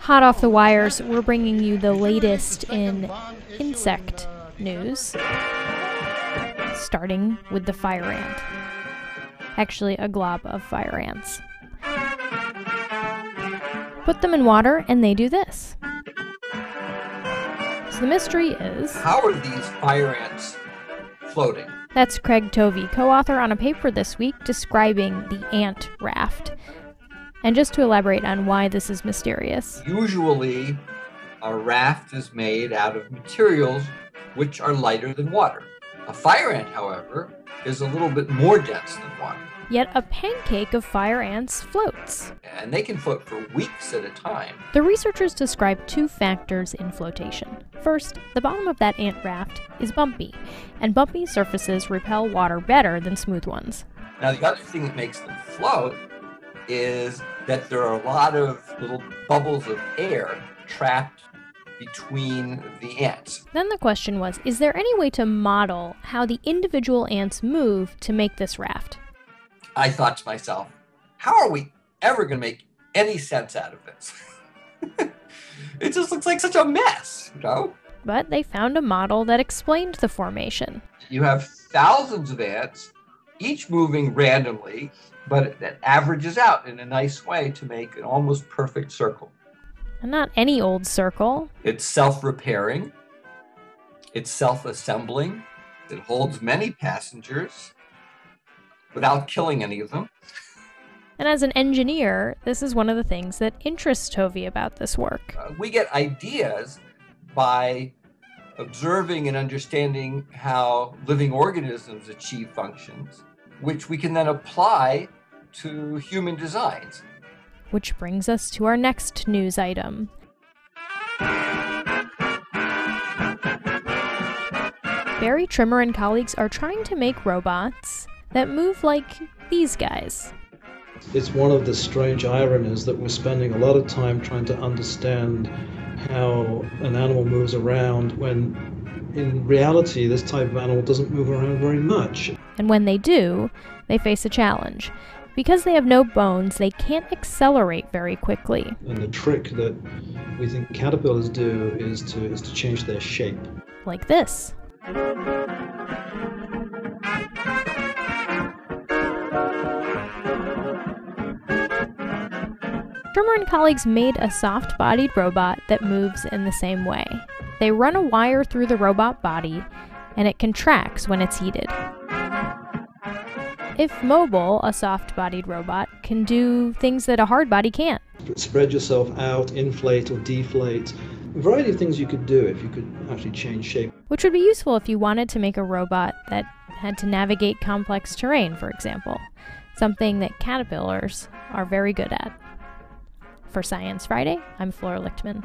Hot off the wires, we're bringing you the latest in insect news, starting with the fire ant. Actually, a glob of fire ants. Put them in water and they do this. So the mystery is, how are these fire ants floating? That's Craig Tovey, co-author on a paper this week describing the ant raft. And just to elaborate on why this is mysterious. Usually, a raft is made out of materials which are lighter than water. A fire ant, however, is a little bit more dense than water. Yet a pancake of fire ants floats. And they can float for weeks at a time. The researchers describe two factors in flotation. First, the bottom of that ant raft is bumpy, and bumpy surfaces repel water better than smooth ones. Now, the other thing that makes them float is that there are a lot of little bubbles of air trapped between the ants. Then the question was, is there any way to model how the individual ants move to make this raft? I thought to myself, how are we ever going to make any sense out of this? It just looks like such a mess, you know? But they found a model that explained the formation. You have thousands of ants, each moving randomly, but it averages out in a nice way to make an almost perfect circle. And not any old circle. It's self-repairing. It's self-assembling. It holds many passengers without killing any of them. And as an engineer, this is one of the things that interests Tovey about this work. We get ideas by observing and understanding how living organisms achieve functions, which we can then apply to human designs. Which brings us to our next news item. Barry Trimmer and colleagues are trying to make robots that move like these guys. It's one of the strange ironies that we're spending a lot of time trying to understand how an animal moves around when in reality this type of animal doesn't move around very much. And when they do, they face a challenge. Because they have no bones, they can't accelerate very quickly. And the trick that we think caterpillars do is to change their shape. Like this. Trimmer and colleagues made a soft-bodied robot that moves in the same way. They run a wire through the robot body, and it contracts when it's heated. If mobile, a soft-bodied robot can do things that a hard body can't. Spread yourself out, inflate or deflate. A variety of things you could do if you could actually change shape. Which would be useful if you wanted to make a robot that had to navigate complex terrain, for example. Something that caterpillars are very good at. For Science Friday, I'm Flora Lichtman.